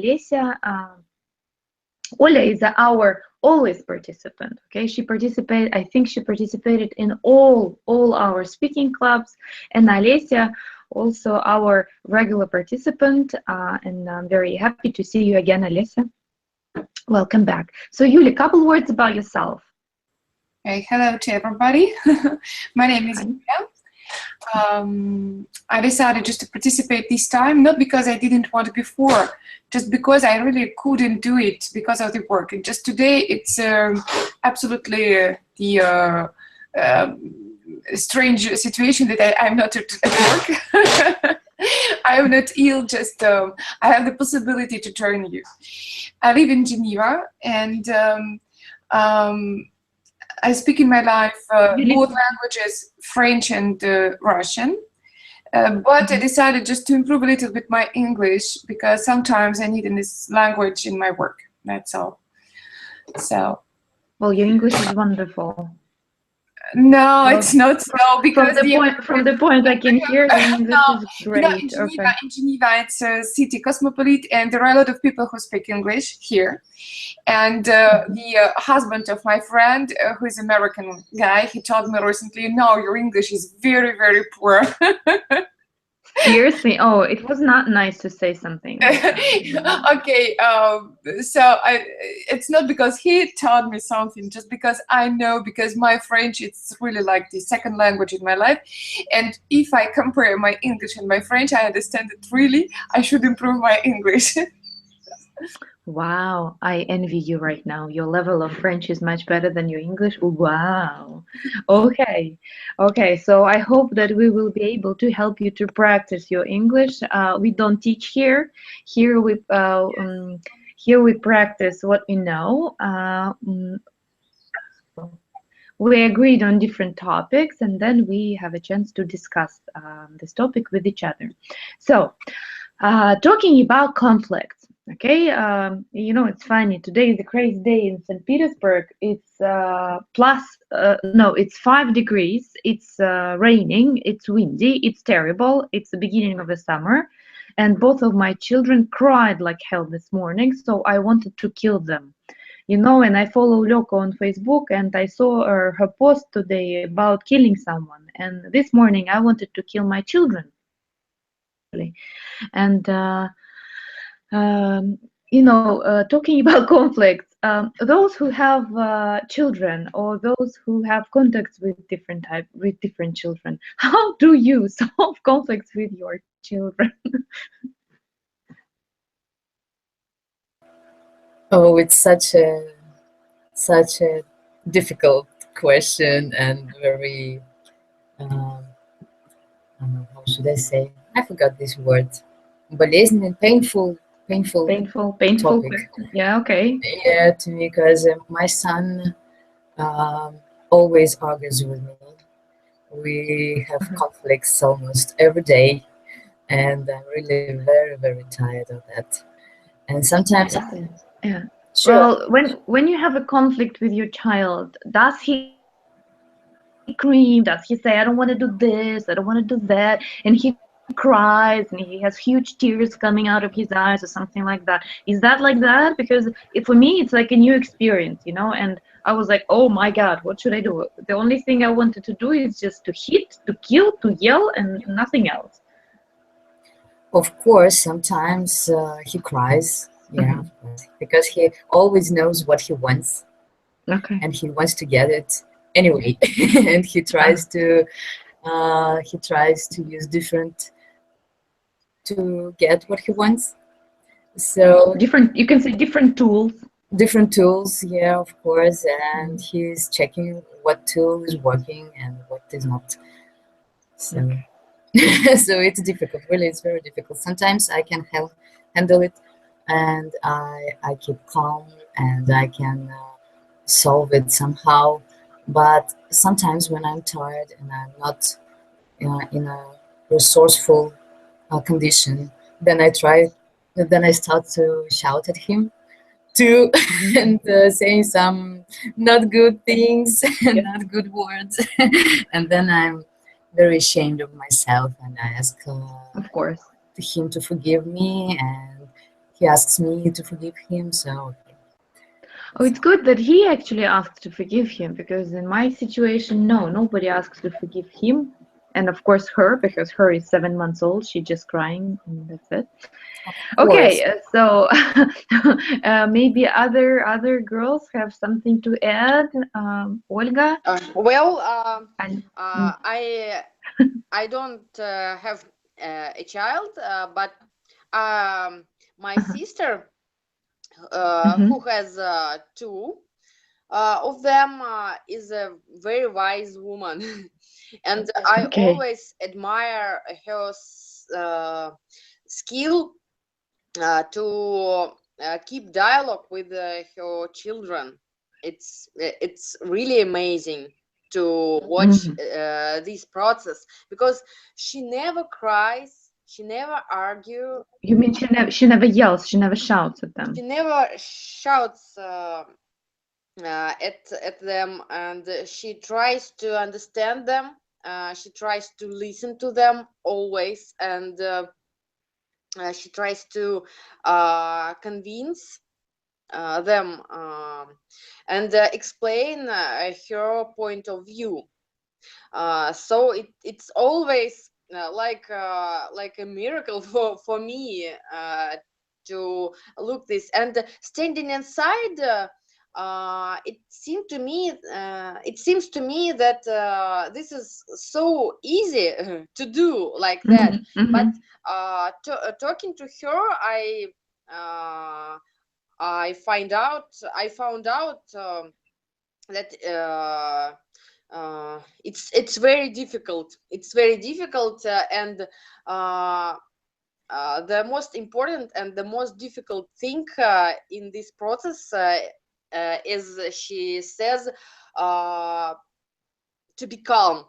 Олеся, Оля is our always participant. Okay, she participated. I think she participated in all our speaking clubs, and Олеся also our regular participant. And I'm very happy to see you again, Олеся. Welcome back. So, Yulia, couple words about yourself. Hey, hello to everybody. My name is Yulia. I decided just to participate this time, not because I didn't want to before, just because I really couldn't do it because of the work. And just today, it's absolutely the strange situation that I'm not at work. I'm not ill, just I have the possibility to join you. I live in Geneva, and I speak in my life both languages, French and Russian. But I decided just to improve a little bit my English because sometimes I need this language in my work. That's all. So. Well, your English is wonderful. No, it's not so because from the point I can hear, your English is great. You know, in Geneva, it's a city cosmopolitan, and there are a lot of people who speak English here. And the husband of my friend, who is an American guy, he told me recently, "No, your English is very, very poor." Seriously? Oh, it was not nice to say something. Okay, so it's not because he taught me something, just because I know, because my French, it's really like the second language in my life. And if I compare my English and my French, I understand that really I should improve my English. Wow, I envy you right now. Your level of French is much better than your English. Wow. Okay. So I hope that we will be able to help you to practice your English. We don't teach here. Here we practice what we know. We agreed on different topics, and then we have a chance to discuss this topic with each other. So, talking about conflicts. Okay, you know, it's funny. Today is a crazy day in St. Petersburg. It's it's 5 degrees. It's raining. It's windy. It's terrible. It's the beginning of the summer. And both of my children cried like hell this morning. So I wanted to kill them. You know, and I follow Loco on Facebook, and I saw her post today about killing someone. And this morning I wanted to kill my children. And you know, talking about conflicts, those who have children or those who have contacts with different children, how do you solve conflicts with your children? Oh, it's such a difficult question and very how should I say? I forgot this word. Болезненный, painful topic. Yeah, okay. Yeah, to me, because my son always argues with me. We have conflicts almost every day, and I'm really very, very tired of that. And sometimes, yeah. Sure. Well, when you have a conflict with your child, does he scream? Does he say, "I don't want to do this, I don't want to do that," and he cries and he has huge tears coming out of his eyes or something like that? Is that like that? Because for me, it's like a new experience, you know, and I was like, oh my God, what should I do? The only thing I wanted to do is just to hit, to kill, to yell, and nothing else. Of course, sometimes he cries, yeah, because he always knows what he wants, and he wants to get it anyway, and he tries to use different to get what he wants. So you can say different tools. Different tools, yeah, of course, and he's checking what tool is working and what is not. So, so it's difficult. Really, it's very difficult. Sometimes I can handle it, and I keep calm, and I can solve it somehow. But sometimes when I'm tired and I'm not in a resourceful condition, then I start to shout at him too, and saying some not good things, not good words, and then I'm very ashamed of myself, and I ask of course him to forgive me, and he asks me to forgive him. So Oh, it's good that he actually asks to forgive him, because in my situation, no, nobody asks to forgive him. And of course her, because her is 7 months old, she's just crying, and that's it. Okay, so maybe other girls have something to add. Olga? Well, And, I don't have a child, but my sister, who has two of them, is a very wise woman, and I always admire her skill to keep dialogue with her children. It's really amazing to watch this process, because she never cries, she never argues. you mean she never yells, she never shouts at them? She never shouts at them, and she tries to understand them. She tries to listen to them always, and she tries to convince them and explain her point of view. So it's always like a miracle for me to look this, and standing inside. It seems to me that this is so easy to do like that. But talking to her, I found out that it's very difficult. It's very difficult, and the most important and the most difficult thing in this process is, she says, to be calm.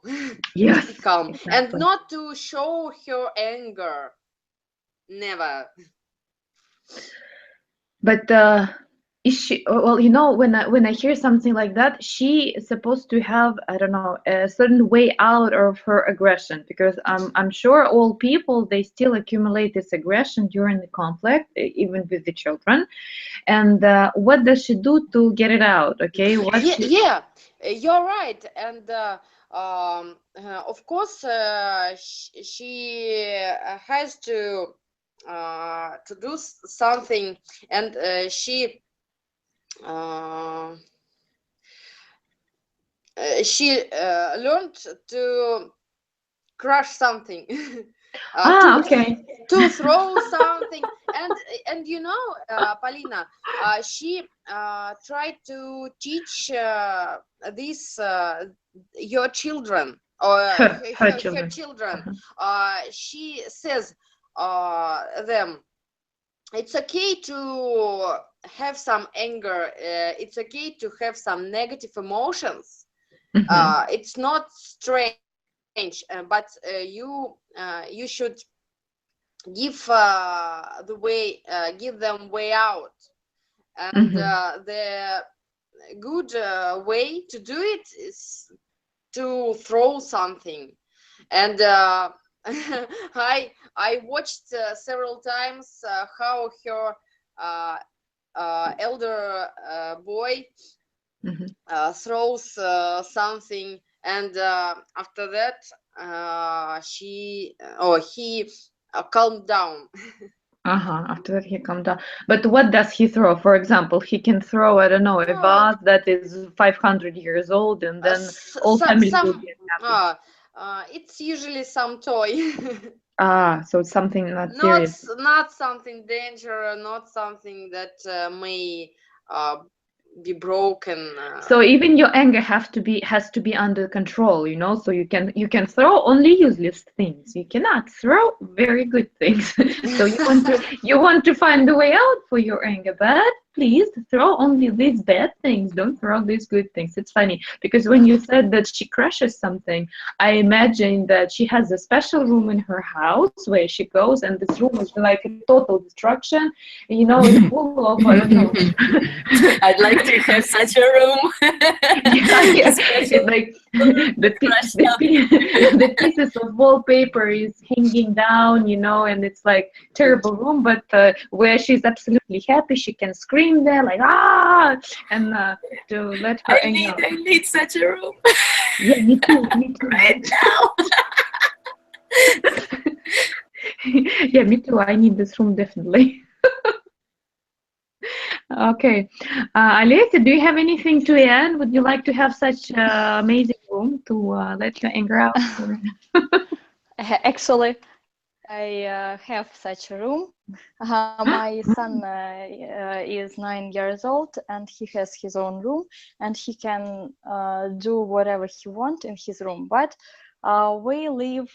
Yes, to be calm, exactly. and not to show her anger. Never. But is she, well, you know, when I hear something like that, she is supposed to have, I don't know, a certain way out of her aggression, because I'm sure all people, they still accumulate this aggression during the conflict, even with the children. And what does she do to get it out? Okay, yeah, you're right. And of course, she has to do something, and she learned to crush something. To throw something, and you know, Polina, she tried to teach this your children, or her children. She says them, it's okay to have some anger, it's okay to have some negative emotions. It's not strange, but you should give give them way out, and the good way to do it is to throw something. And I watched several times how her elder boy throws something, and after that he calmed down. After that he calmed down. But what does he throw? For example, he can throw, I don't know, a vase that is 500 years old, and then all family will be happy. It's usually some toy. So it's something not serious. Not something dangerous, not something that may be broken. So even your anger has to be under control, you know. So you can throw only useless things. You cannot throw very good things. So you want to find a way out for your anger, but please throw only these bad things. Don't throw these good things. It's funny because when you said that she crushes something, I imagine that she has a special room in her house where she goes, and this room is like a total destruction. You know, it's full of, I don't know. I'd like to have such a room. It's like the pieces of wallpaper is hanging down, you know, and it's like terrible room, but where she's absolutely happy, she can scream there like ah, and to let her anger. I need such a room. Yeah, me too, Right now. Yeah, me too. I need this room definitely. Okay, Alessia, do you have anything to add? Would you like to have such amazing room to let your anger out? Actually, I have such a room. My son is 9 years old, and he has his own room, and he can do whatever he wants in his room. But we live,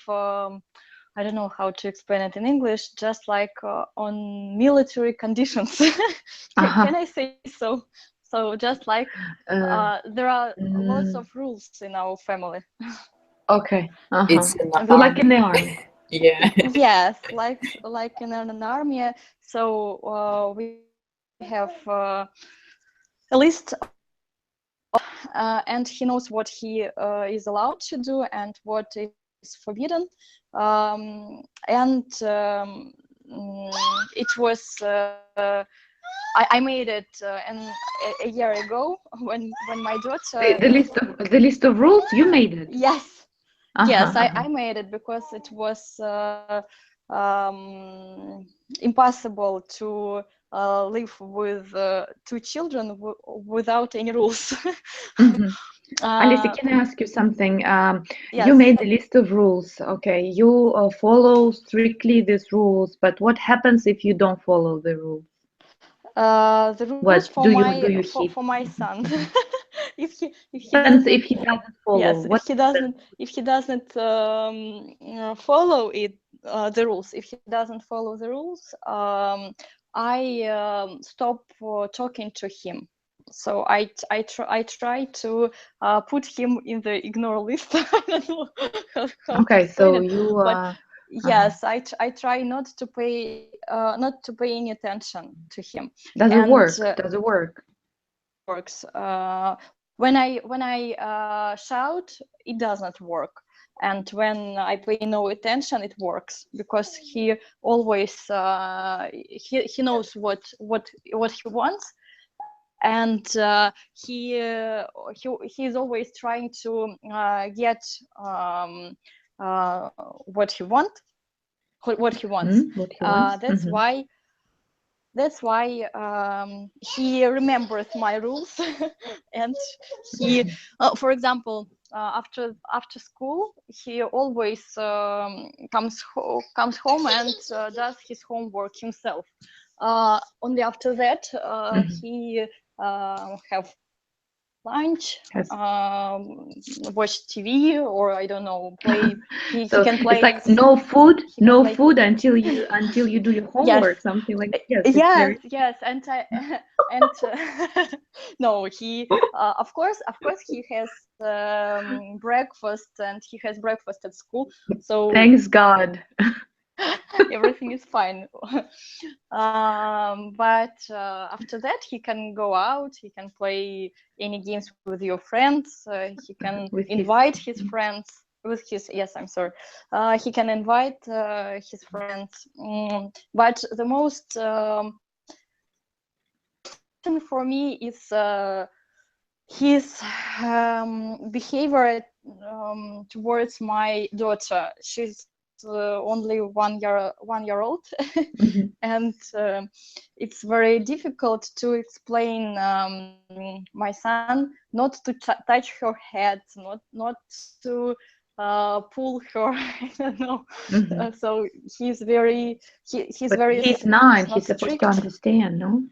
I don't know how to explain it in English, just like on military conditions. Can I say so? So just like there are lots of rules in our family. Okay. It's an So like in the army. army. Yeah. Yes, like in an army. So we have a list, and he knows what he is allowed to do and what is forbidden. It was I made it a year ago when my daughter. The list of rules, you made it. Yes. Yes, I made it because it was impossible to live with two children without any rules. Alessia, can I ask you something? Yes. You made a list of rules. Okay, you follow strictly these rules, but what happens if you don't follow the rules? The rules What for do you for my son. if he doesn't follow, yes, what if he doesn't follow it, the rules. If he doesn't follow the rules, I stop talking to him. So I try to put him in the ignore list. I don't know how okay, to so it, you but yes, I try not to pay any attention to him. Does it work? Does it work? Works. When I shout, it doesn't work, and when I pay no attention, it works because he always he knows what he wants, and he's always trying to get what he wants. That's why he remembers my rules, and he, for example, after school, he always comes home and does his homework himself. Only after that, he have lunch, watch TV, or I don't know, play. He can play. It's like no food until you do your homework, something like that. Yes, and no, he of course he has breakfast, and he has breakfast at school. So thanks God. Everything is fine. But after that, he can go out, he can play any games with your friends, he can invite his friends with his, he can invite his friends. But the most for me is his behavior towards my daughter. She's only 1 year old, and it's very difficult to explain my son not to touch her head, not to pull her. I don't know. So he's very he's he's 9. He's supposed to understand, no?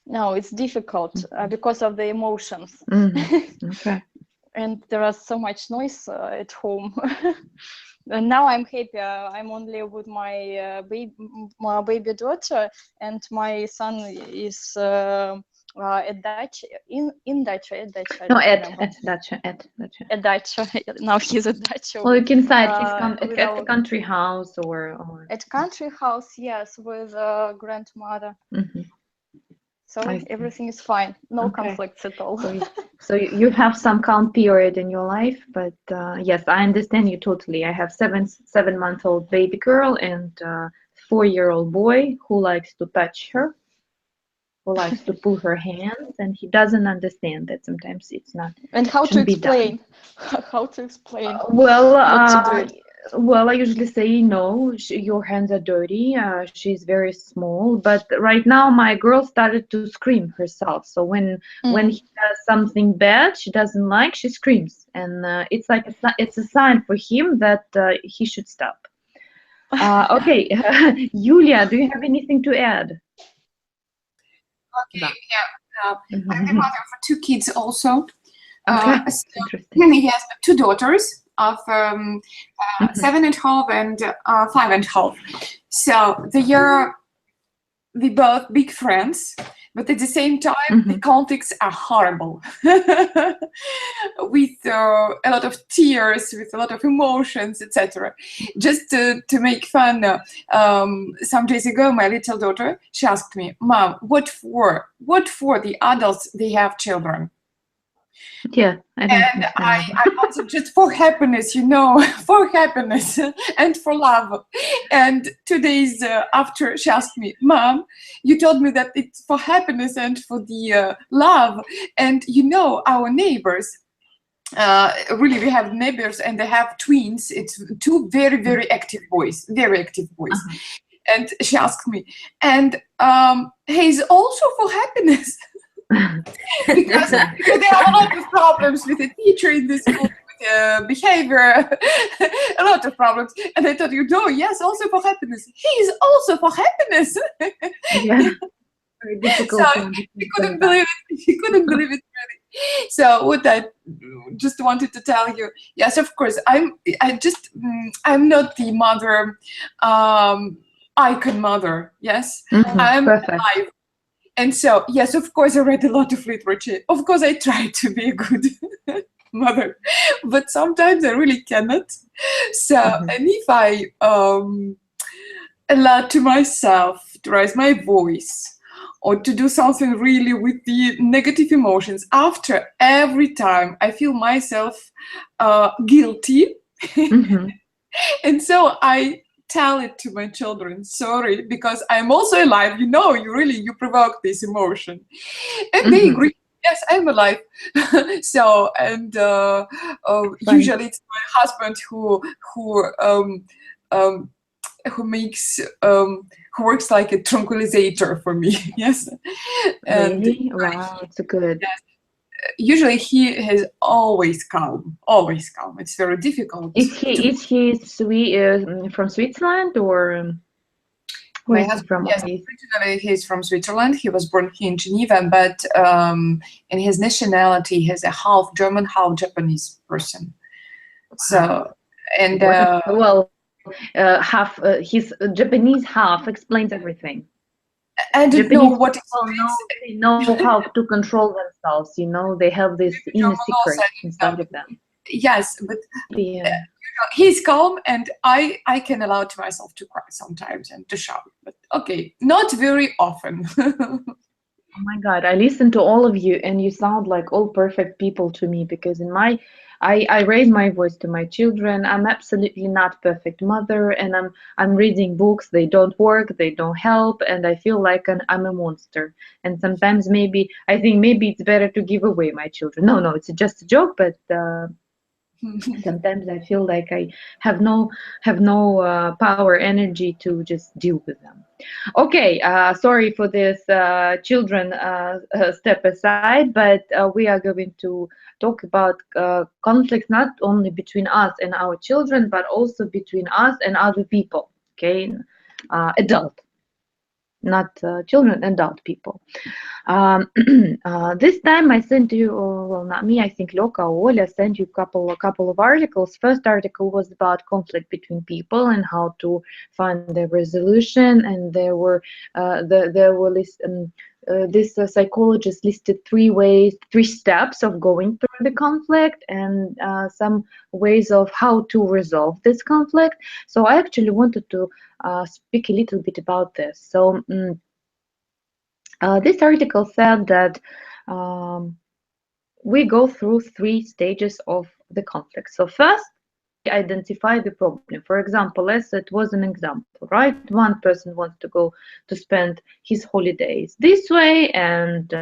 No, it's difficult because of the emotions. Okay. And there is so much noise at home. And now I'm happy. I'm only with my baby daughter, and my son is at Dutch, in Dutch. No, at Dutch. At Dutch. Now he's at Dutch. Well, you can say at the country house or at country house, yes, with grandmother. So everything is fine. No conflicts at all. So So you have some calm period in your life, but yes, I understand you totally. I have seven-month-old baby girl and 4-year-old boy who likes to touch her, who likes to pull her hands, and he doesn't understand that sometimes it's not. And how to shouldn't be done. explain? How to explain? Well, what to do? well, I usually say no. Your hands are dirty. She's very small, but right now my girl started to scream herself. So when he does something bad she doesn't like, she screams, and it's like it's a sign for him that he should stop. Okay, Yulia, do you have anything to add? Okay, No. yeah. I'm the mother for 2 kids also. Okay, So interesting. he has 2 daughters of 7.5 and 5.5. So we both big friends, but at the same time the conflicts are horrible. With a lot of tears, with a lot of emotions, etc. Just to make fun, some days ago my little daughter, she asked me, "Mom, what for the adults they have children?" Yeah, I don't And understand. I answered, just for happiness, you know, for happiness and for love. And 2 days after, she asked me, "Mom, you told me that it's for happiness and for the love. And you know, our neighbors, really, we have neighbors and they have twins. It's 2 very, very active boys, very active boys." And she asked me, "And he's also for happiness?" because there are a lot of problems with the teacher in the school, with behavior, a lot of problems. And I thought, you know, yes, also for happiness. He is also for happiness. Yeah, very difficult. So he couldn't believe it. He couldn't believe it really. So what I just wanted to tell you, yes, of course, I'm not the mother, icon mother. Yes, I'm Perfect. alive. And so, yes, of course, I read a lot of literature. Of course, I try to be a good mother, but sometimes I really cannot. So, and if I allow to myself to raise my voice or to do something really with the negative emotions, after every time I feel myself guilty. And so I tell it to my children, sorry, because I'm also alive, you know, you provoke this emotion. And they agree, yes, I'm alive. So, and usually it's my husband who makes who works like a tranquilizer for me. Yes. And really? Wow, it's good. yes, usually he is always calm, always calm. It's very difficult. Is he from Switzerland or where is he from? Yes, originally he's from Switzerland. He was born here in Geneva, but in his nationality, he's a half German, half Japanese person. So, and well, half his Japanese half explains everything. I don't know what they know how to control themselves. You know, they have this inner secret inside of them. Yes, but yeah. He's calm, and I can allow to myself to cry sometimes and to shout, but okay, not very often. Oh my God, I listen to all of you and you sound like all perfect people to me, because I raise my voice to my children. I'm absolutely not perfect mother, and I'm reading books, they don't work, they don't help, and I feel like I'm a monster. And sometimes I think maybe it's better to give away my children. No, it's just a joke, but sometimes I feel like I have no power, energy to just deal with them. Okay, sorry for this children step aside, but we are going to talk about conflicts not only between us and our children, but also between us and other people. Okay, adult, not children, adult people. This time I sent you, well, not me, I think Loka or Oля sent you a couple of articles. First article was about conflict between people and how to find the resolution, and there were this psychologist listed 3 steps of going through the conflict, and some ways of how to resolve this conflict. So I actually wanted to speak a little bit about this. So this article said that we go through 3 stages of the conflict. So first, identify the problem. For example, as it was an example, right? One person wants to go to spend his holidays this way, and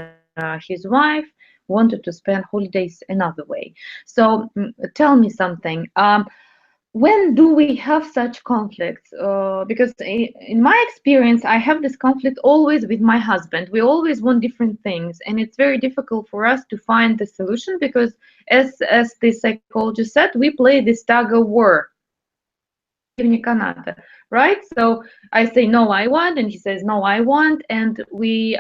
his wife wanted to spend holidays another way. So tell me something. When do we have such conflicts? Because in my experience, I have this conflict always with my husband. We always want different things, and it's very difficult for us to find the solution because, as the psychologist said, we play this tug of war. Right? So I say no, I want, and he says no, I want, and we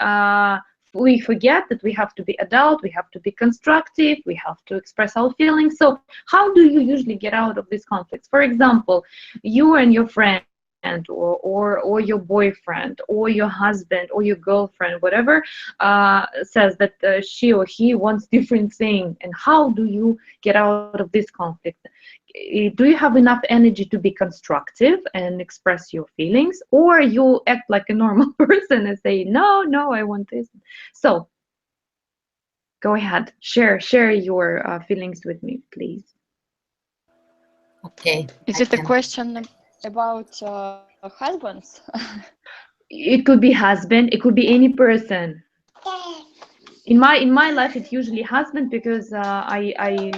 forget that we have to be adult, we have to be constructive, we have to express our feelings. So how do you usually get out of these conflicts? For example, you and your friend or your boyfriend or your husband or your girlfriend, whatever, says that she or he wants different thing, and how do you get out of this conflict? Do you have enough energy to be constructive and express your feelings, or you act like a normal person and say no, I want this? So go ahead, share your feelings with me, please. Okay. Is it a question about husbands? It could be husband, it could be any person. In my life, it's usually husband, because I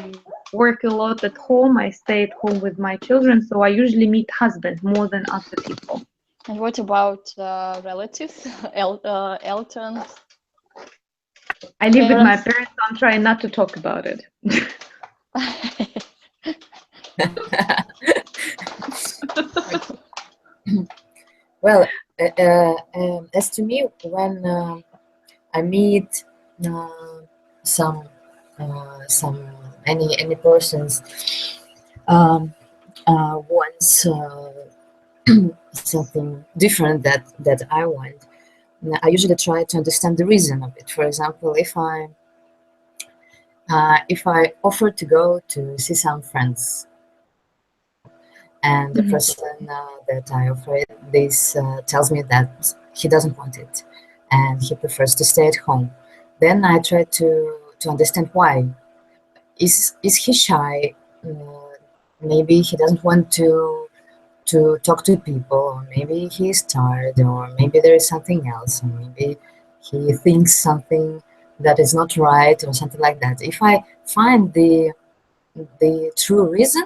work a lot at home. I stay at home with my children, so I usually meet husband more than other people. And what about relatives, Elton? I live with my parents, so I'm trying not to talk about it. Well, as to me, when I meet some any persons wants something different that I want, I usually try to understand the reason of it. For example, if I offer to go to see some friends, and the person that I offer this tells me that he doesn't want it and he prefers to stay at home, then I try to understand why. Is he shy? Maybe he doesn't want to talk to people, or maybe he's tired, or maybe there is something else, or maybe he thinks something that is not right, or something like that. If I find the true reason,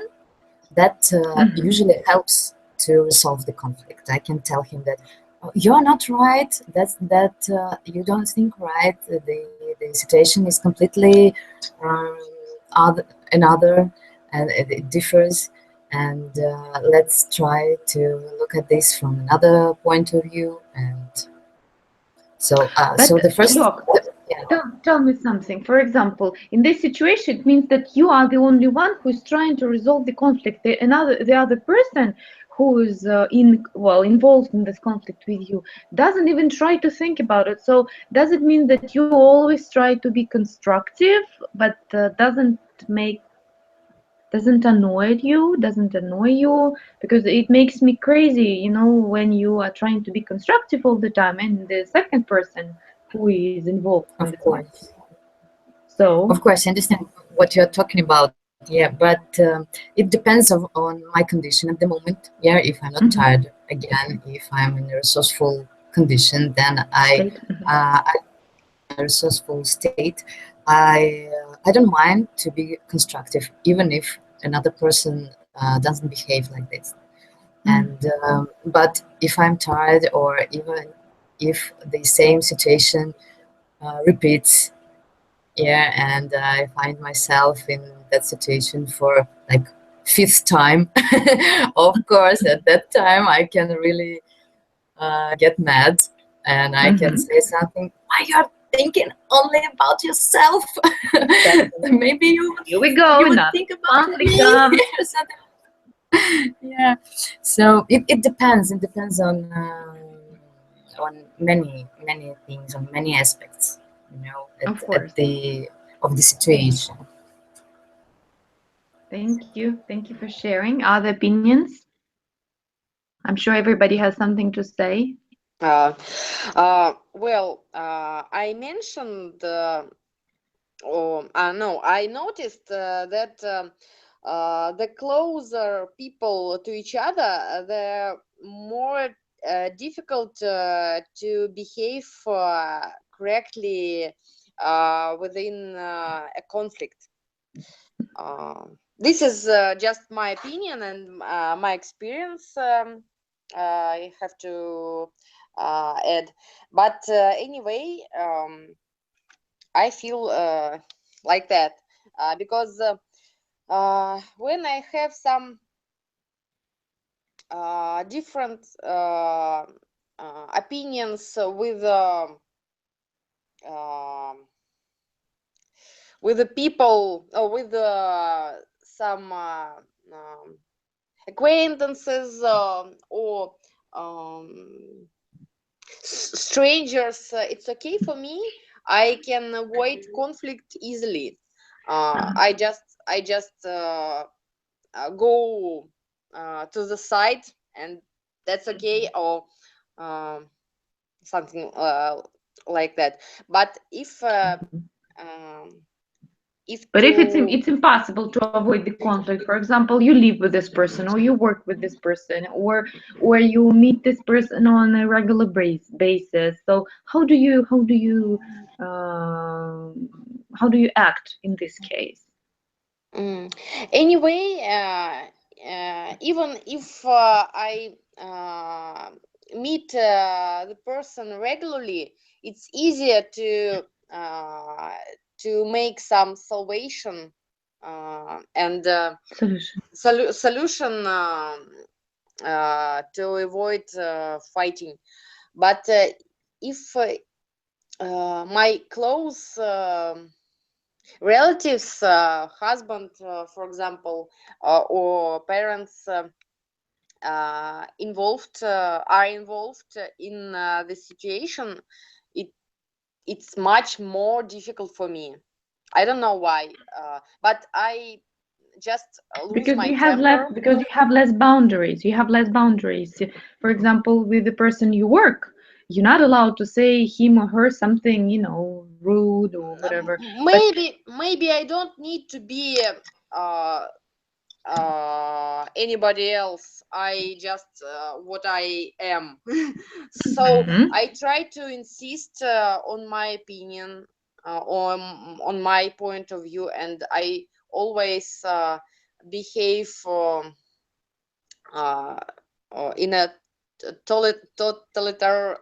that usually helps to resolve the conflict. I can tell him that, oh, you're not right, that you don't think right, the situation is completely another, and it differs, and let's try to look at this from another point of view. And so so the first look, tell me something. For example, in this situation, it means that you are the only one who is trying to resolve the conflict. The other person who is involved in this conflict with you doesn't even try to think about it. So does it mean that you always try to be constructive, but doesn't annoy you? Because it makes me crazy, when you are trying to be constructive all the time and the second person who is involved in of the course conflict. So of course I understand what you're talking about. Yeah, but it depends on my condition at the moment. Yeah, if I'm not tired again, if I'm in a resourceful condition, then I in a resourceful state, I don't mind to be constructive, even if another person doesn't behave like this. And but if I'm tired, or even if the same situation repeats, yeah, and I find myself in that situation for like 5th time, of course at that time I can really get mad, and I can say something, why you're thinking only about yourself? Maybe here we go, you would think about me or something. Yeah, so it depends on many things, on many aspects, of the situation. Thank you for sharing. Other opinions? I'm sure everybody has something to say. Well, I mentioned no, I noticed that the closer people to each other, the more difficult to behave correctly within a conflict. This is just my opinion and my experience. I have to add, but anyway, I feel like that because when I have some different opinions with the people, or with some acquaintances or strangers, it's okay for me. I can avoid conflict easily. I just go to the side, and that's okay, or something like that. But if But if it's impossible to avoid the conflict, for example, you live with this person, or you work with this person, or you meet this person on a regular basis. So how do you act in this case? Anyway, even if I meet the person regularly, it's easier to make some salvation and solution to avoid fighting. But if my close relatives, husband, for example, or parents are involved in the situation, it's much more difficult for me. I don't know why, but I just lose my temper. Because you have less boundaries. You have less boundaries. For example, with the person you work, you're not allowed to say him or her something, rude or whatever. Maybe I don't need to be anybody else. I just what I am. So I try to insist on my opinion, on my point of view, and I always behave in a totalitarian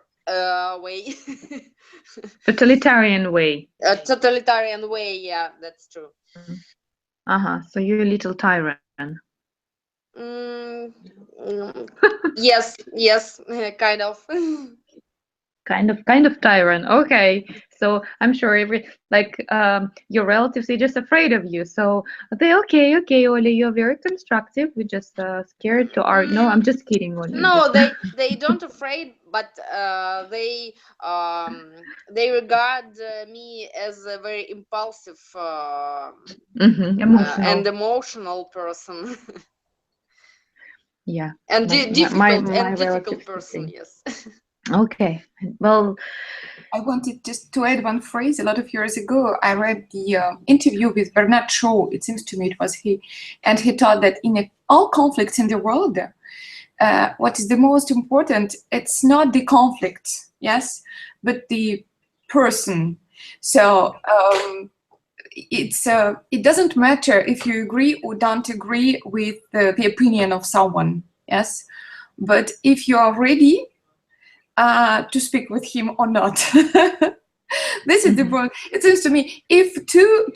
way. Totalitarian way. Totalitarian way, yeah, that's true. So you're a little tyrant. Yes, kind of. Kind of tyrant. Okay, so I'm sure your relatives, they're just afraid of you. So they okay, Oli, you're very constructive. We're just scared to argue. No, I'm just kidding, Oli. No, they don't afraid, but they regard me as a very impulsive and emotional person. Yeah, and difficult person. Yes. Okay, well, I wanted just to add one phrase. A lot of years ago, I read the interview with Bernard Shaw. It seems to me it was he, and he taught that in all conflicts in the world, what is the most important, it's not the conflict, yes, but the person. So it doesn't matter if you agree or don't agree with the opinion of someone, yes, but if you are ready to speak with him or not. This is the point. It seems to me, if two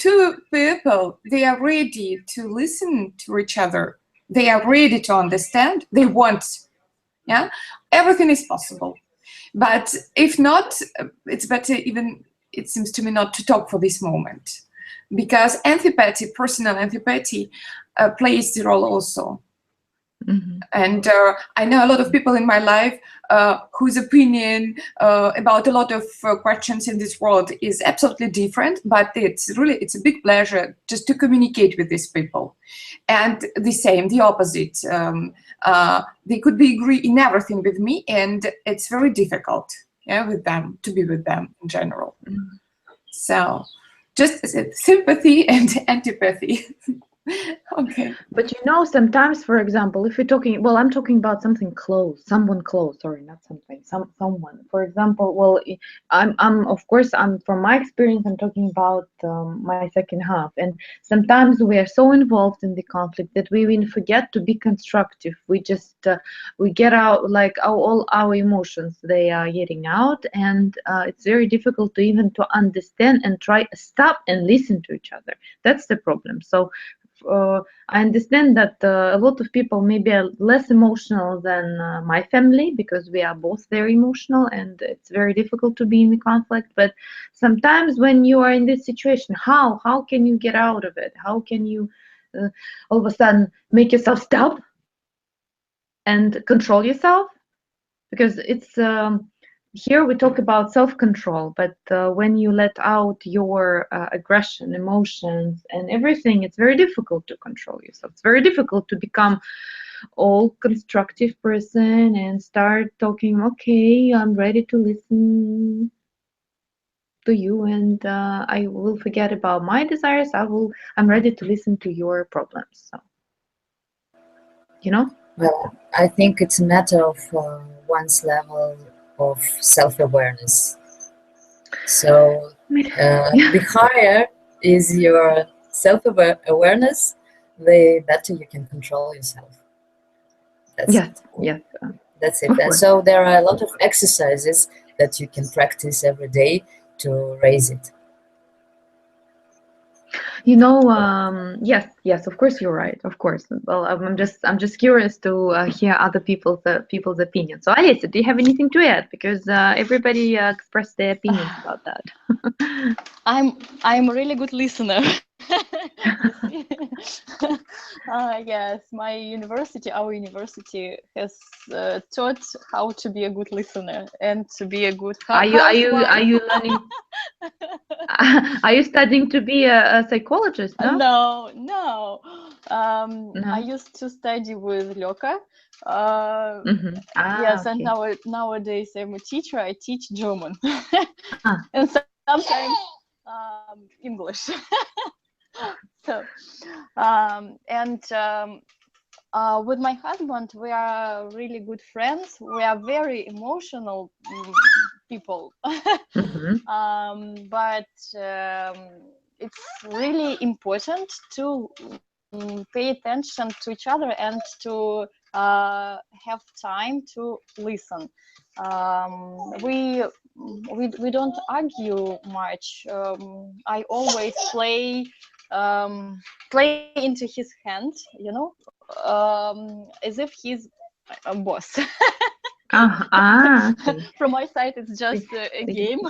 people, they are ready to listen to each other, they are ready to understand, they want, yeah, everything is possible. But if not, it's better even, it seems to me, not to talk for this moment, because antipathy, personal antipathy, plays the role also. And I know a lot of people in my life whose opinion about a lot of questions in this world is absolutely different, but it's a big pleasure just to communicate with these people. And the same, the opposite. They could be agree in everything with me, and it's very difficult, yeah, with them, to be with them in general. So just sympathy and antipathy. Okay. But you know, sometimes, for example, if you're talking, well, I'm talking about something close, someone close, sorry, not something, someone. For example, well, of course, from my experience, I'm talking about my second half. And sometimes we are so involved in the conflict that we even forget to be constructive. We just, we get out, like all our emotions, they are getting out. And it's very difficult to even to understand and try stop and listen to each other. That's the problem. So, I understand that a lot of people maybe are less emotional than my family, because we are both very emotional and it's very difficult to be in the conflict. But sometimes when you are in this situation, how can you get out of it? How can you all of a sudden make yourself stop and control yourself? Because it's here we talk about self-control, but when you let out your aggression, emotions, and everything, it's very difficult to control yourself. It's very difficult to become all constructive person and start talking, okay, I'm ready to listen to you, and I will forget about my desires. I'm ready to listen to your problems. So, you know? Well, I think it's a matter of one's level of self-awareness. So the higher is your self-awareness, the better you can control yourself. That's Yes, it. yes. That's it. Of And course. so there are a lot of exercises that you can practice every day to raise it. You know, yes, of course you're right. Of course. Well, I'm just curious to hear other people's opinions. So, Alisa, do you have anything to add? Because everybody expressed their opinions about that. I'm a really good listener. Yes, our university has taught how to be a good listener and to be a good housewife. Are you learning? Are you studying to be a psychologist? No. No. I used to study with Ljoka. Yes, and Okay. nowadays I'm a teacher. I teach German and sometimes English. So, with my husband, we are really good friends. We are very emotional people, but it's really important to pay attention to each other and to have time to listen. We don't argue much. I always play into his hand, as if he's a boss. Okay. From my side, it's just a game.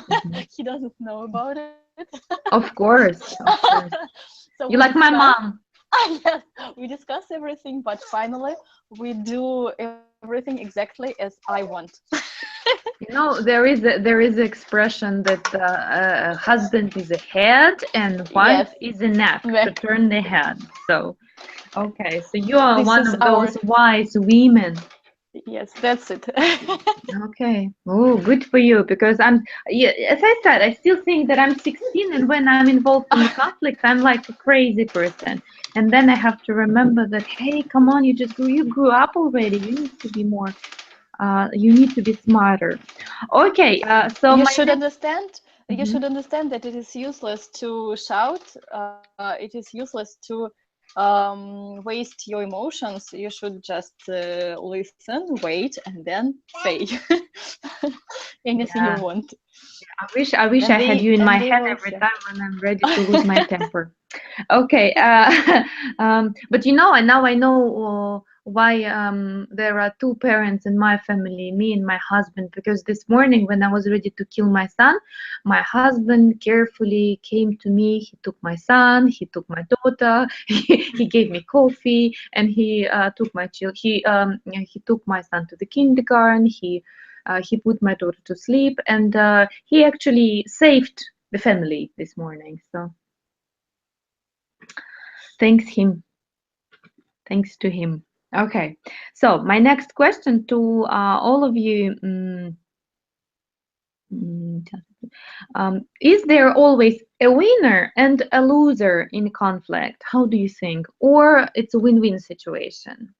He doesn't know about it. Of course. So you like my mom. Yes, we discuss everything, but finally we do everything exactly as I want. You know, there is an expression that a husband is a head and wife is a neck to turn the head. So, okay, so you are This one is of those wise women. Yes, that's it. Okay. Oh, good for you. Because as I said, I still think that I'm 16, and when I'm involved in the conflict, I'm like a crazy person. And then I have to remember that, hey, come on, you grew up already. You need to be more. You need to be smarter. Okay. So you should understand. You should understand that it is useless to shout. It is useless to waste your emotions. You should just listen, wait, and then say anything you want. I wish I had you in my head every time when I'm ready to lose my temper. Okay, but you know, and now I know why there are two parents in my family, me and my husband, because this morning when I was ready to kill my son, my husband carefully came to me. He took my son, he took my daughter, he gave me coffee, and he took my he took my son to the kindergarten. He put my daughter to sleep, and he actually saved the family this morning. So thanks to him. Okay, so my next question to all of you, Is there always a winner and a loser in conflict? How do you think? Or it's a win-win situation?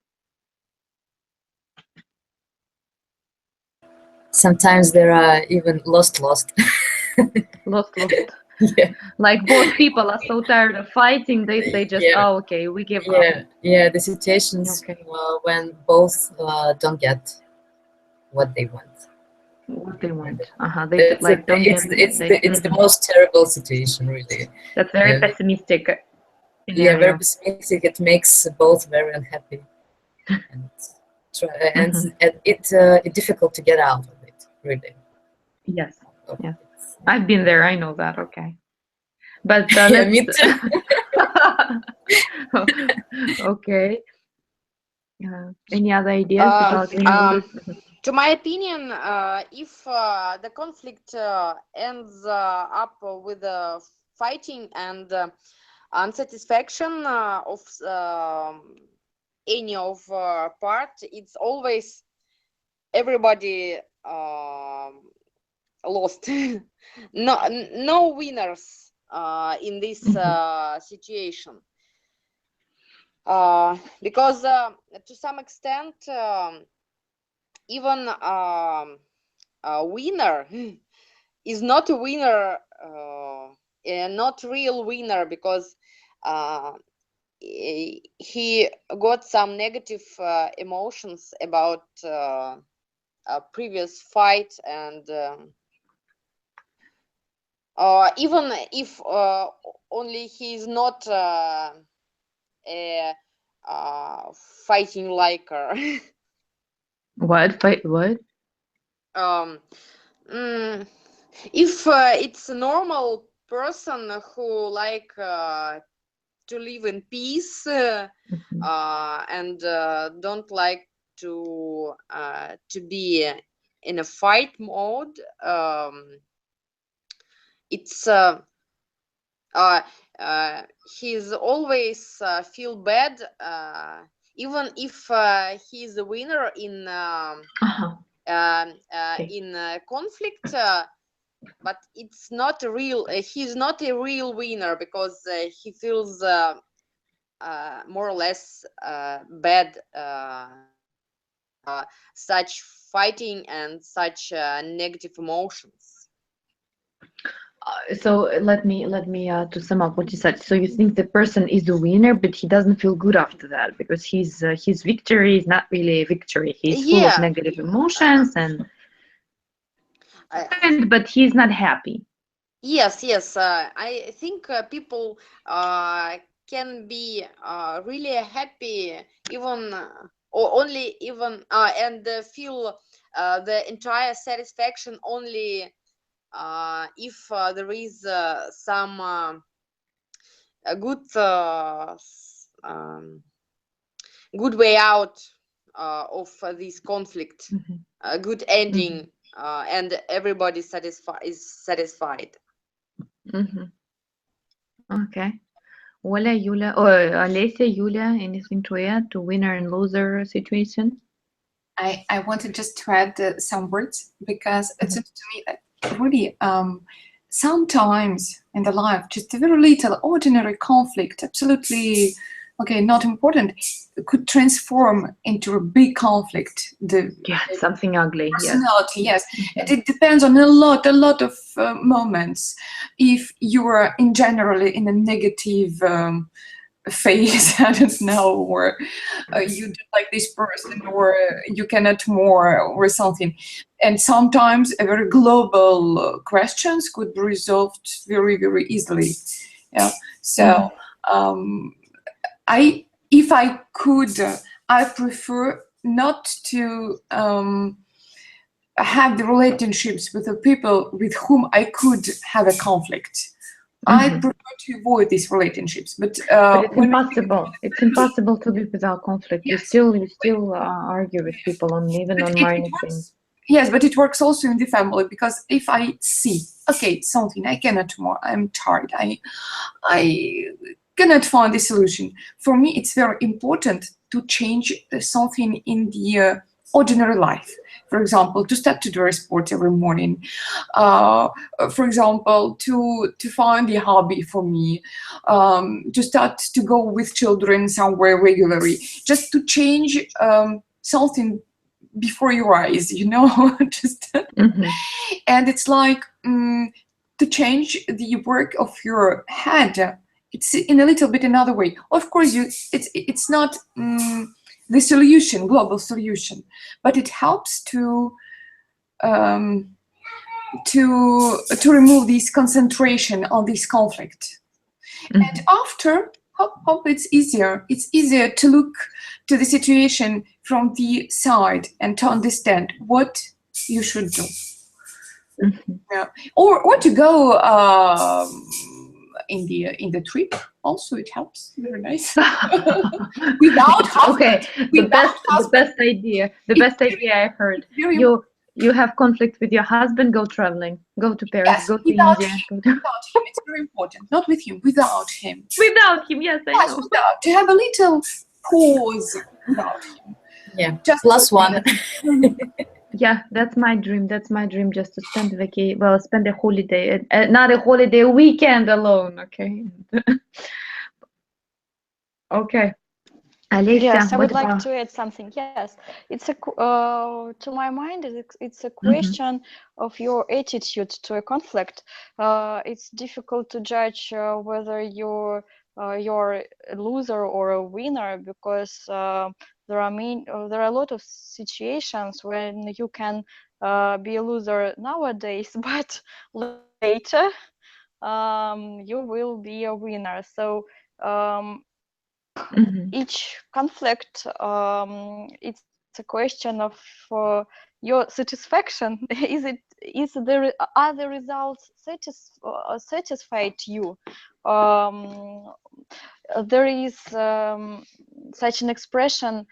Sometimes there are even lost. Lost. Yeah. Like both people are so tired of fighting, they say just, Yeah. oh, okay, we give up. Yeah, the situations when both don't get what they want. What they want. It's the most terrible situation, really. That's very pessimistic. Yeah, very pessimistic. It makes both very unhappy, and it's difficult to get out of it, really. Yes. Yes. I've been there. I know that. Okay. But yeah, me too. Okay. Any other ideas about to my opinion, if the conflict ends up with fighting and unsatisfaction of any of part, it's always everybody lost. No winners in this situation, because to some extent even a winner is not a winner, not real winner, because he got some negative emotions about a previous fight, and even if only he is not a fighting liker. What? If it's a normal person who like to live in peace and don't like to be in a fight mode, it's he's always feel bad, even if he's a winner in conflict, but it's not a real. He's not a real winner, because he feels more or less bad such fighting and such negative emotions. So let me to sum up what you said. So you think the person is the winner, but he doesn't feel good after that, because his victory is not really a victory. He's full of negative emotions but he's not happy. Yes. I think people can be really happy, even or only even and feel the entire satisfaction only if there is some a good way out of this conflict, a good ending, and everybody is satisfied. Okay. Ola, Yulia, or Alessia, Yulia, anything to add to winner and loser situation? I wanted just to add some words, because it seems to me that really sometimes in the life, just a very little ordinary conflict, absolutely not important, could transform into a big conflict. Something ugly. Personality, yes. And it depends on a lot of moments. If you are generally in a negative phase, I don't know, or you don't like this person, or you cannot more, or something. And sometimes a very global questions could be resolved very, very easily. Yeah. So if I could, I prefer not to have the relationships with the people with whom I could have a conflict. I prefer to avoid these relationships, but it's impossible. It's impossible to live without conflict. Yes. You still argue with people even on minor things. Yes, but it works also in the family, because if I see, something I cannot more, I'm tired, I cannot find the solution. For me, it's very important to change something in the ordinary life. For example, to start to do sports every morning. For example, to find a hobby for me. To start to go with children somewhere regularly. Just to change something before your eyes, you know. Just and it's like to change the work of your head. It's in a little bit another way. Of course, it's not the solution, global solution, but it helps to remove this concentration on this conflict. And after, hope it's easier. It's easier to look to the situation from the side and to understand what you should do. Yeah. Or to go in the trip. Also, it helps. Very nice. Without husband. The best idea I heard. You have conflict with your husband, go traveling, go to Paris, yes, go to India. Without him, it's very important. Not with him, without him. Without him, yes, I know. Without, to have a little pause without him. Yeah, just plus one. Yeah, that's my dream. That's my dream, just to spend spend a holiday, not a holiday, a weekend alone. Okay. Okay. Alexia, yes, I would like to add something. Yes, it's a to my mind, it's a question of your attitude to a conflict. It's difficult to judge whether you're a loser or a winner, because there are a lot of situations when you can be a loser nowadays, but later you will be a winner. So each conflict, it's a question of your satisfaction. Are the results satisfied you? There is such an expression,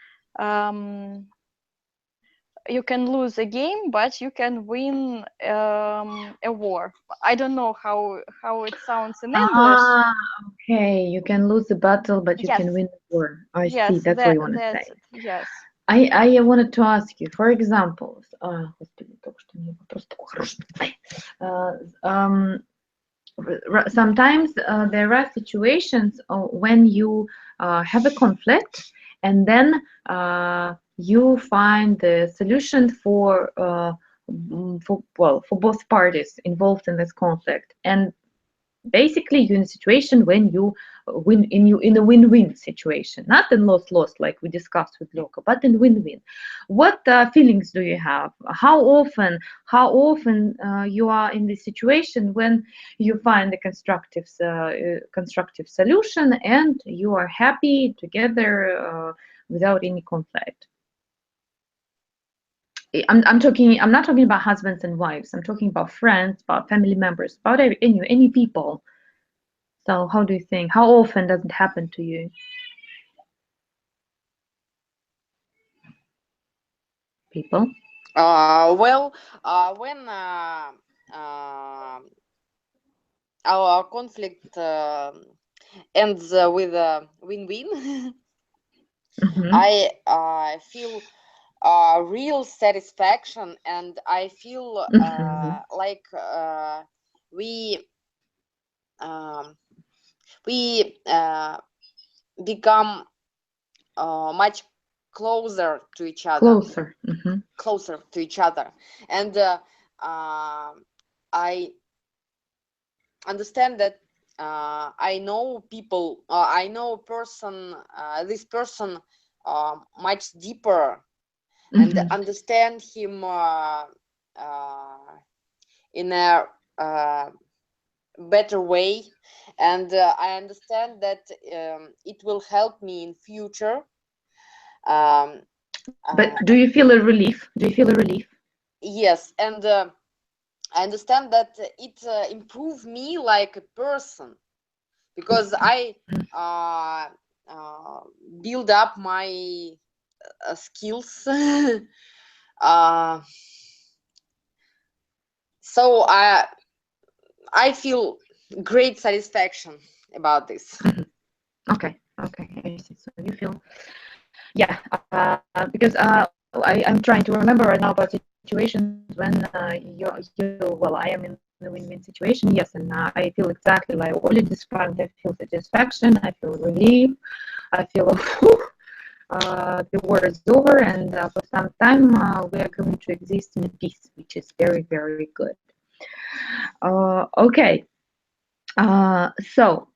you can lose a game, but you can win a war. I don't know how it sounds in English. Okay, you can lose the battle, but you can win the war. I see. That's what you want to say. Yes. I wanted to ask you, for example, sometimes there are situations when you have a conflict, and then you find the solution for both parties involved in this conflict, and basically you're in a situation when you win in a win-win situation, not in loss like we discussed with Loka, but in win-win. What feelings do you have? How often you are in this situation when you find a constructive solution and you are happy together without any conflict? I'm not talking about husbands and wives. I'm talking about friends, about family members, about any people. So how do you think? How often does it happen to you? People? Well, when our conflict ends with a win-win, I feel real satisfaction, and I feel like we become much closer to each other. Closer to each other, and I understand that I know people. I know person. This person much deeper, and understand him in a better way, and I understand that it will help me in future. But do you feel a relief? Yes, and I understand that it improves me like a person, because I build up my skills. So I feel great satisfaction about this. Okay, I see. So you feel, yeah, because I'm trying to remember right now about situations when well, I am in the win-win situation. Yes, and I feel exactly like Oля described. I feel satisfaction. I feel relief. I feel the war is over, and for some time we are going to exist in peace, which is very, very good. Okay. So,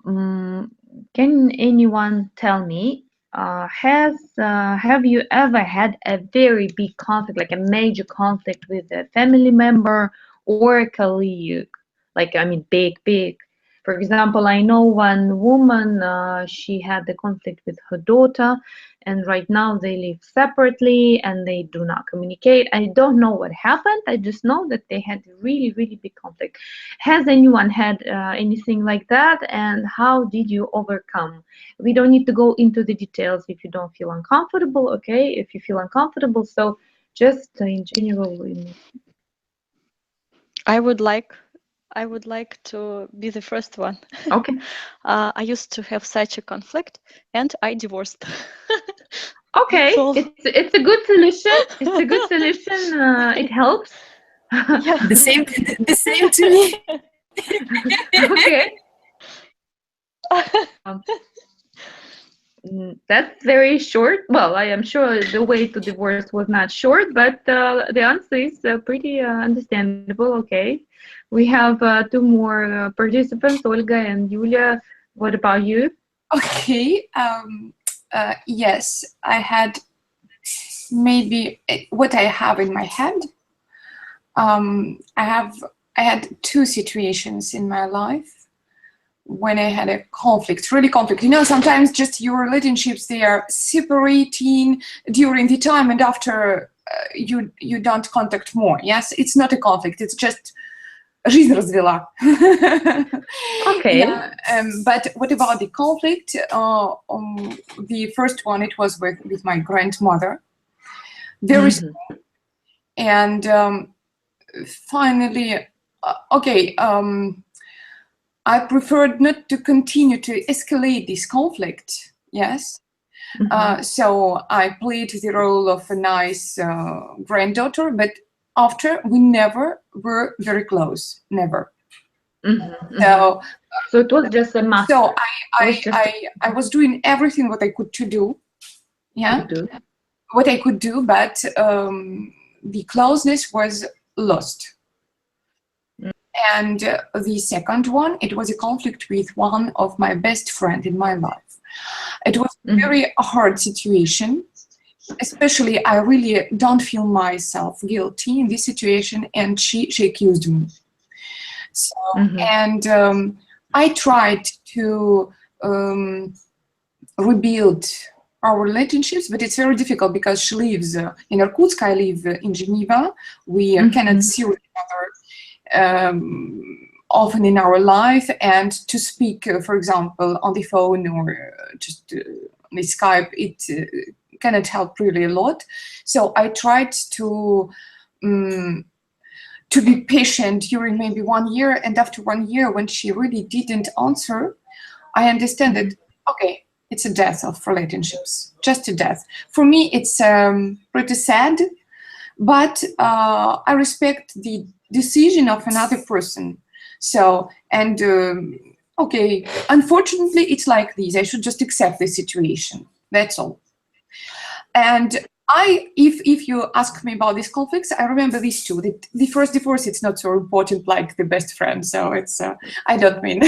can anyone tell me, have you ever had a very big conflict, like a major conflict with a family member or a colleague? Like, I mean, big. For example, I know one woman, she had the conflict with her daughter, and right now they live separately and they do not communicate. I don't know what happened. I just know that they had a really, really big conflict. Has anyone had anything like that, and how did you overcome? We don't need to go into the details if you don't feel uncomfortable, okay? If you feel uncomfortable, so just in general. I would like to be the first one. Okay. I used to have such a conflict, and I divorced. Okay, So- it's a good solution. It's a good solution. It helps. Yeah. The same to me. Okay. That's very short. Well, I am sure the way to divorce was not short, but the answer is pretty understandable. Okay. We have two more participants, Olga and Yulia. What about you? Okay. Yes, I had maybe what I have in my head. I had two situations in my life when I had a conflict, really conflict. You know, sometimes just your relationships, they are separating during the time, and after you don't contact more. Yes, it's not a conflict. It's just жизнь развела. Okay. Yeah, but what about the conflict? The first one, it was with my grandmother. Very small. And finally, okay, I preferred not to continue to escalate this conflict. Yes. So I played the role of a nice granddaughter, but after we never were very close, never. So it was just a mask. So I was doing everything what I could to do, yeah, what I could do, but the closeness was lost. And the second one, it was a conflict with one of my best friend in my life. It was a very hard situation. Especially, I really don't feel myself guilty in this situation, and she accused me. So, and I tried to rebuild our relationships, but it's very difficult because she lives in Irkutsk, I live in Geneva. We cannot see each other often in our life, and to speak, for example, on the phone or just on the Skype, it cannot help really a lot. So I tried to be patient during maybe 1 year, and after 1 year, when she really didn't answer, I understand that, okay, it's a death of relationships, just a death. For me, it's pretty sad, but I respect the decision of another person. So, and okay, unfortunately, it's like this. I should just accept the situation. That's all. And if you ask me about these conflicts, I remember these two. The first divorce, it's not so important like the best friend. So it's, I don't mean.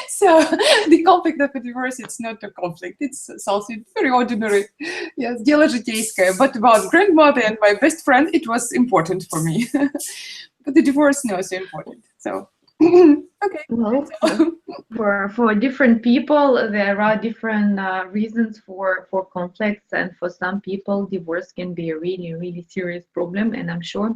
So the conflict of a divorce, it's not a conflict. It's something very ordinary. Yes, дело житейское. But about grandmother and my best friend, it was important for me. But the divorce, no, so important. So. Okay. Well, for different people, there are different reasons for conflicts, and for some people, divorce can be a really, really serious problem. And I'm sure,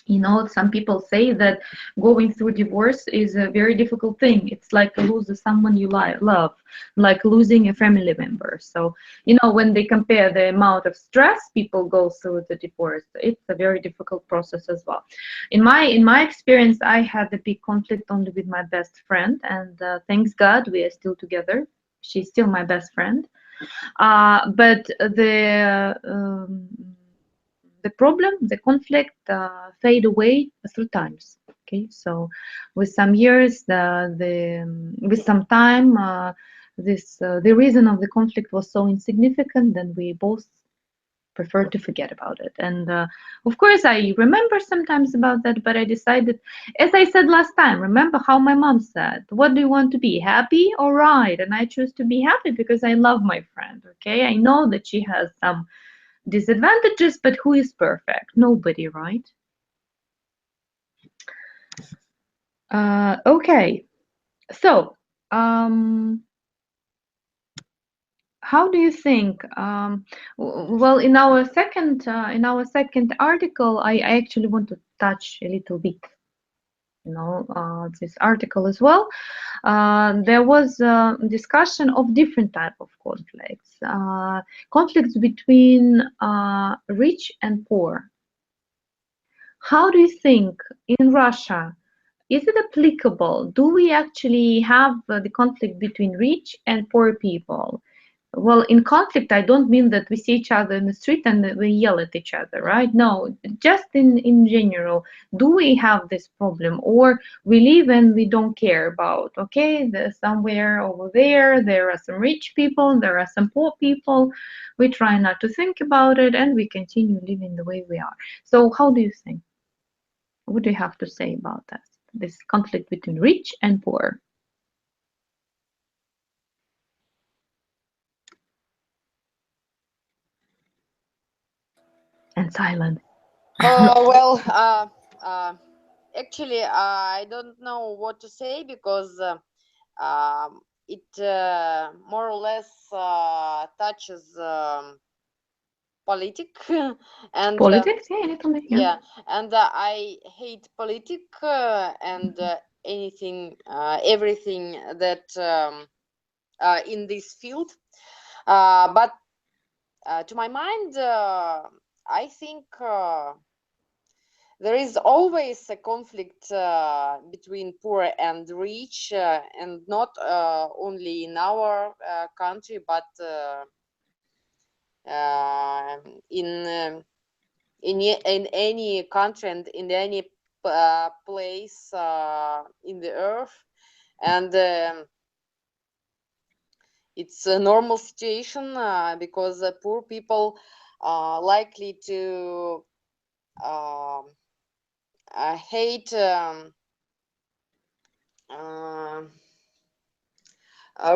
you know, some people say that going through divorce is a very difficult thing. It's like losing someone you love, like losing a family member. So, you know, when they compare the amount of stress people go through the divorce, it's a very difficult process as well. In my experience, I had a big conflict only with my best friend, and thanks God we are still together. She's still my best friend. But the problem, the conflict fade away through times. Okay, so with some years, with some time, the reason of the conflict was so insignificant, then we both prefer to forget about it. And of course, I remember sometimes about that, but I decided, as I said last time, remember how my mom said, what do you want to be, happy or right? And I choose to be happy because I love my friend. Okay, I know that she has some disadvantages, but who is perfect? Nobody, right? Okay, so how do you think? Well, in our second article, I actually want to touch a little bit, this article as well. There was a discussion of different type of conflicts, conflicts between rich and poor. How do you think in Russia, is it applicable? Do we actually have the conflict between rich and poor people? Well, in conflict, I don't mean that we see each other in the street and that we yell at each other, right? No, just in general, do we have this problem, or we live and we don't care about, okay, there's somewhere over there are some rich people, there are some poor people, we try not to think about it, and we continue living the way we are. So how do you think? What do you have to say about that? This conflict between rich and poor? And silence. Well, actually, I don't know what to say because it more or less touches politics and Politics, yeah, a little bit, yeah, and I hate politics and anything, everything that in this field. But to my mind, I think there is always a conflict between poor and rich, and not only in our country, but in any country and in any place in the earth. And it's a normal situation because poor people are likely to hate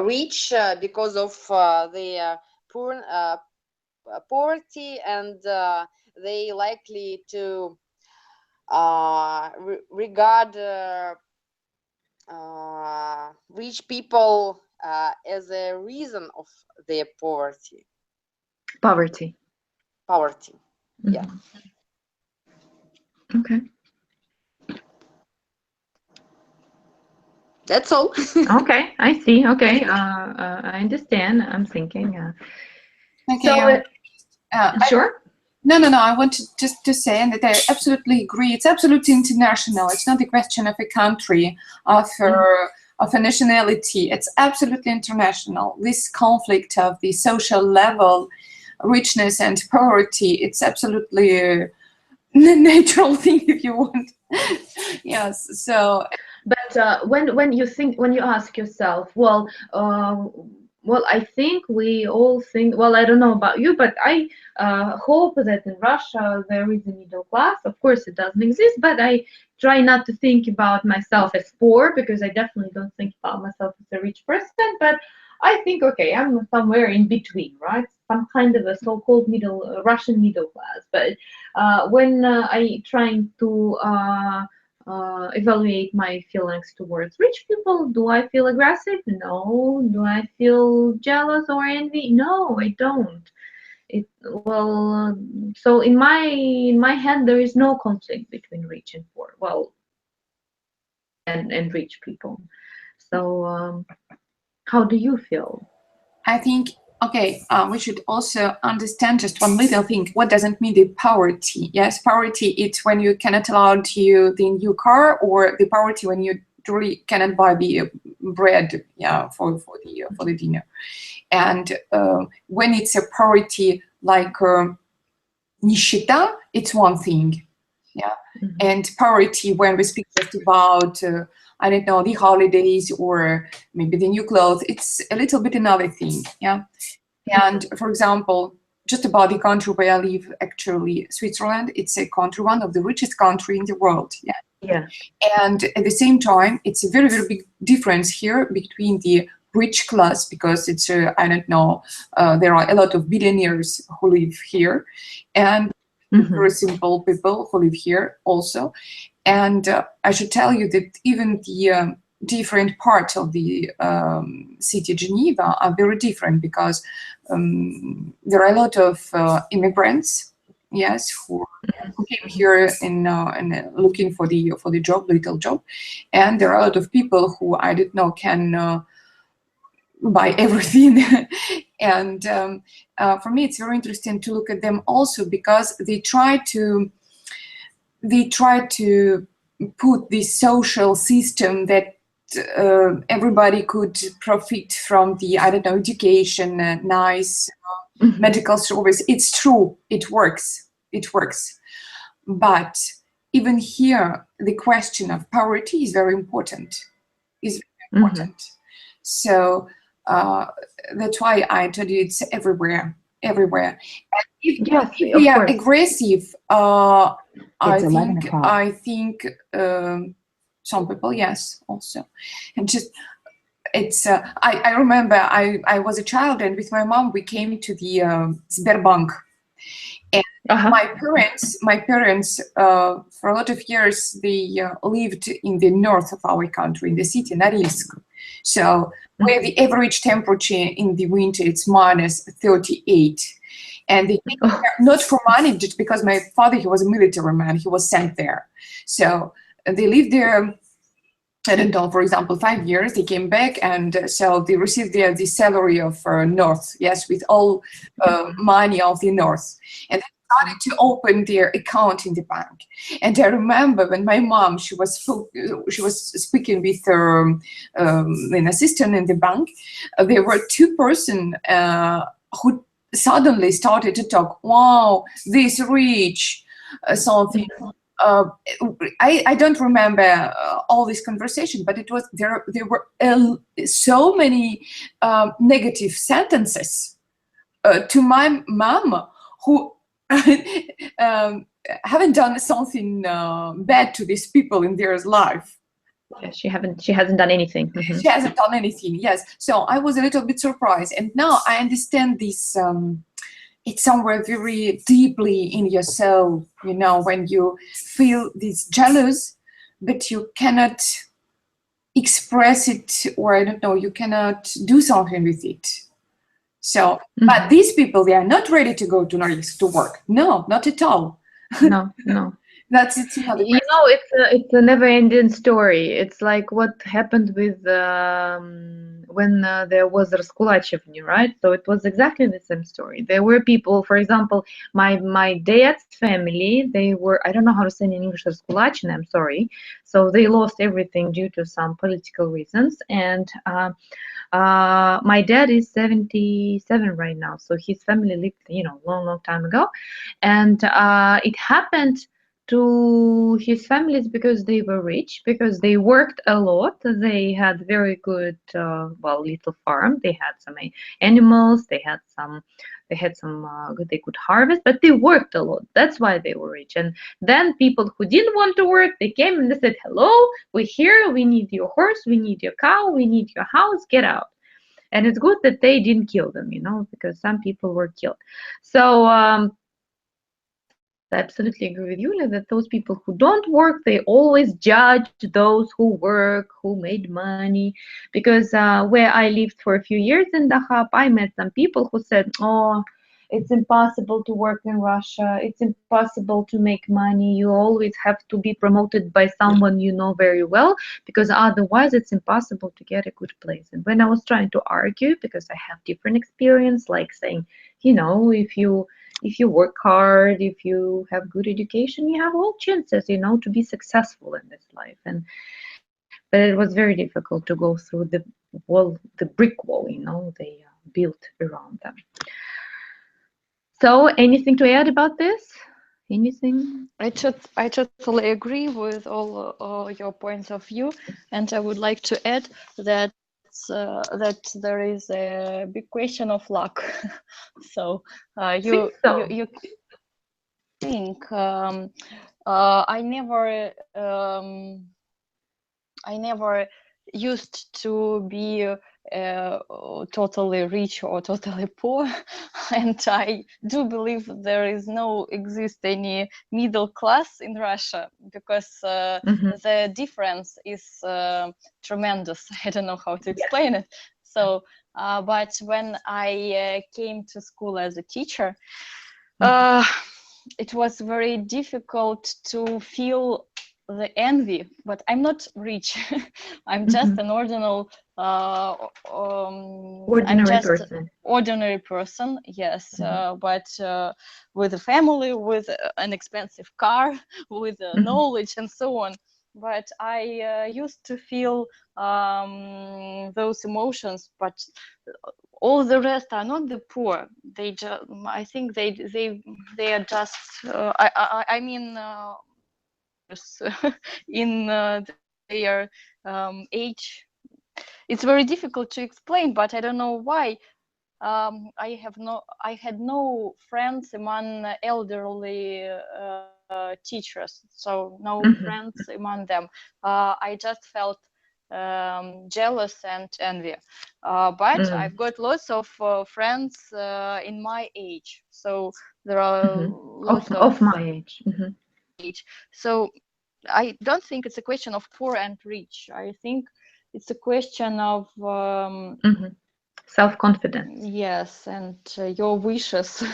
rich because of their poverty, and they likely to regard rich people as a reason of their poverty. Poverty. Mm-hmm. Yeah. Okay. That's all. Okay, I see. Okay, I understand. I'm thinking. Okay. So, sure. No. I want just to say that I absolutely agree. It's absolutely international. It's not a question of a country, of a nationality. It's absolutely international. This conflict of the social level, richness and poverty, it's absolutely a natural thing, if you want. Yes. So. But when you ask yourself, well, I think we all think, well, I don't know about you, but I hope that in Russia there is a middle class. Of course, it doesn't exist, but I try not to think about myself as poor, because I definitely don't think about myself as a rich person. But I think, okay, I'm somewhere in between, right? Some kind of a so-called Russian middle class. But when I trying to evaluate my feelings towards rich people, do I feel aggressive? No. Do I feel jealous or envy? No, I don't. So in my head there is no conflict between rich and poor, well, and rich people. So how do you feel? I think, okay, we should also understand just one little thing. What doesn't mean the poverty? Yes, poverty, it's when you cannot afford the new car, or the poverty when you really cannot buy the bread, yeah, for the dinner. And when it's a poverty like nищета, it's one thing, yeah. And poverty, when we speak just about I don't know, the holidays or maybe the new clothes, it's a little bit another thing, yeah. And for example, just about the country where I live, actually, Switzerland, it's a country, one of the richest country in the world, yeah. Yeah. And at the same time, it's a very, very big difference here between the rich class, because it's, I don't know, there are a lot of billionaires who live here, and very simple people who live here also. And I should tell you that even the different parts of the city Geneva are very different, because there are a lot of immigrants, yes, who came here in looking for the job, little job, and there are a lot of people who, I don't know, can buy everything. And for me, it's very interesting to look at them also, because they try to put this social system that everybody could profit from the, I don't know, education, nice medical service. It's true, it works, but even here the question of poverty is very important, so that's why I told you it's everywhere. And if we are aggressive, I think some people, yes, also. And just, it's, I remember I was a child, and with my mom, we came to the Sberbank. And my parents, for a lot of years, they lived in the north of our country, in the city, Norilsk. So where the average temperature in the winter, it's -38. And they came there not for money, just because my father, he was a military man, he was sent there. So they lived there, I don't know, for example, 5 years. They came back, and so they received the salary of North, yes, with all money of the North. And they started to open their account in the bank. And I remember when my mom, she was speaking with an assistant in the bank. There were two persons who suddenly started to talk. Wow, this rich, something. I don't remember all this conversation, but it was there were so many negative sentences to my mom, who haven't done something bad to these people in their life. Yeah, she hasn't done anything. She hasn't done anything, yes. So I was a little bit surprised, and now I understand this. It's somewhere very deeply in your soul, you know, when you feel this jealous, but you cannot express it, or I don't know, you cannot do something with it. So, but these people, they are not ready to go to Norilsk to work. No, not at all. No. That's it's another You know, it's a never-ending story. It's like what happened with when there was Raskulachev, right? So it was exactly the same story. There were people, for example, my dad's family. They were, I don't know how to say in English, Raskulachin, I'm sorry. So they lost everything due to some political reasons. And my dad is 77 right now, so his family lived, you know, long time ago, and it happened to his families because they were rich, because they worked a lot. They had very good, little farm. They had some animals. They had some they could harvest, but they worked a lot. That's why they were rich. And then people who didn't want to work, they came and they said, "Hello, we're here. We need your horse. We need your cow. We need your house. Get out." And it's good that they didn't kill them, you know, because some people were killed. So I absolutely agree with Yulia that those people who don't work, they always judge those who work, who made money. Because where I lived for a few years in Dahab, I met some people who said, "Oh, it's impossible to work in Russia. It's impossible to make money. You always have to be promoted by someone you know very well, because otherwise it's impossible to get a good place." And when I was trying to argue, because I have different experience, like saying, you know, if you work hard, if you have good education, you have all chances, you know, to be successful in this life. And but it was very difficult to go through the wall, the brick wall, you know, they built around them. So, anything to add about this? Anything? I totally agree with all your points of view, and I would like to add that that there is a big question of luck. So you think I never used to be totally rich or totally poor, and I do believe there is no exist any middle class in Russia, because the difference is tremendous. I don't know how to explain it. So but when I came to school as a teacher, it was very difficult to feel the envy, but I'm not rich. I'm just an ordinary ordinary person, yes, but with a family, with an expensive car, with knowledge and so on. But I used to feel those emotions, but all the rest are not the poor. They just, I think they are just I mean in their age. It's very difficult to explain, but I don't know why. I had no friends among elderly teachers, so no friends among them. I just felt jealous and envy, but I've got lots of friends in my age, so there are lots of my age. So I don't think it's a question of poor and rich. I think it's a question of self-confidence. Yes, and your wishes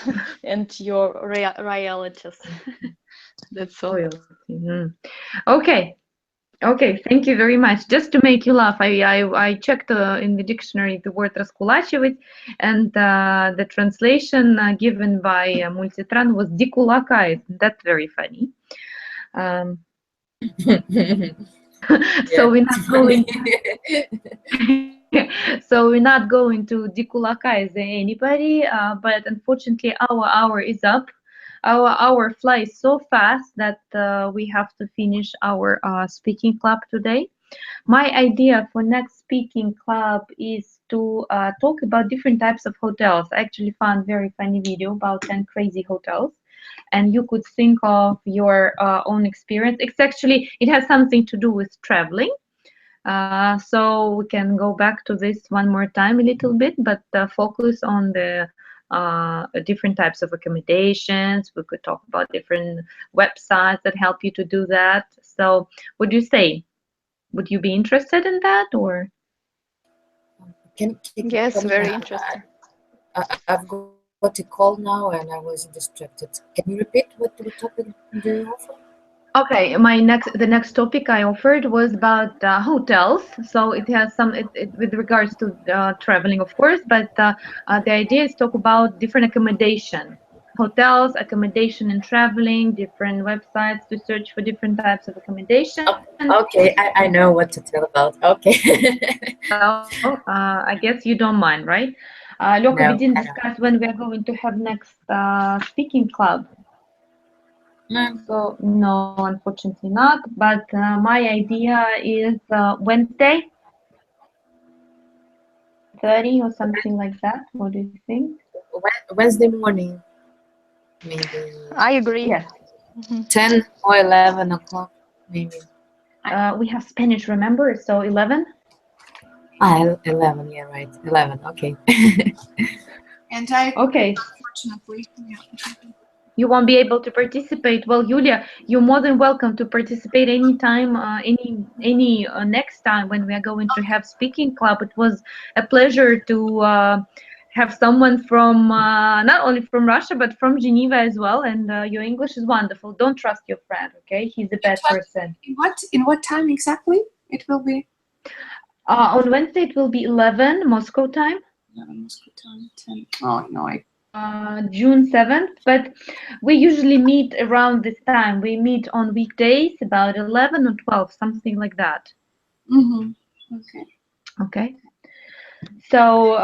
and your realities. That's all. Okay, thank you very much. Just to make you laugh, I checked in the dictionary the word раскулачивать, and the translation given by Multitran was дикулакает. That's very funny. So we're not going. So we're not going to dikulakaize anybody, but unfortunately our hour is up. Our hour flies so fast that we have to finish our speaking club today. My idea for next speaking club is to talk about different types of hotels. I actually found very funny video about 10 crazy hotels, and you could think of your own experience. It has something to do with traveling. So we can go back to this one more time a little bit, but focus on the different types of accommodations. We could talk about different websites that help you to do that. So what do you say? Would you be interested in that, or? Yes, very interesting. I've got a call now and I was distracted. Can you repeat what topic do you offer? Okay, the next topic I offered was about hotels. So it has some with regards to traveling, of course, but the idea is to talk about different accommodation, hotels, accommodation and traveling, different websites to search for different types of accommodation. Okay, I know what to tell about. Okay. So I guess you don't mind, right? Lyoka, No, we didn't discuss when we are going to have next speaking club. So no, unfortunately not. But my idea is Wednesday, 30 or something like that. What do you think? Wednesday morning, maybe. I agree. Yes. 10 or 11 o'clock, maybe. We have Spanish, remember? So 11. 11. Yeah, right. 11. Okay. And I unfortunately. Yeah. You won't be able to participate. Well, Yulia, you're more than welcome to participate anytime, any next time when we are going to have speaking club. It was a pleasure to have someone from not only from Russia but from Geneva as well. And your English is wonderful. Don't trust your friend, okay? He's a bad person. In what time exactly it will be? On Wednesday it will be 11 Moscow time. 11 Moscow time. 10. Oh no, June 7th, but we usually meet around this time. We meet on weekdays about 11 or 12, something like that. Okay. Okay. So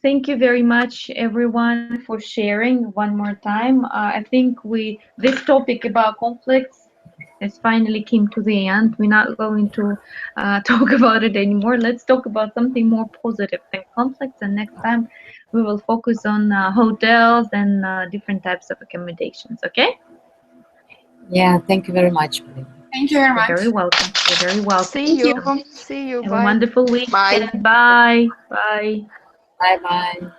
thank you very much, everyone, for sharing one more time. I think this topic about conflicts has finally came to the end. We're not going to talk about it anymore. Let's talk about something more positive than conflicts, and next time we will focus on hotels and different types of accommodations. Okay? Yeah, thank you very much. Thank you very You're much. very welcome. You're very welcome. See you. See you. Have a Bye. wonderful weekend. Bye. Bye. Bye bye.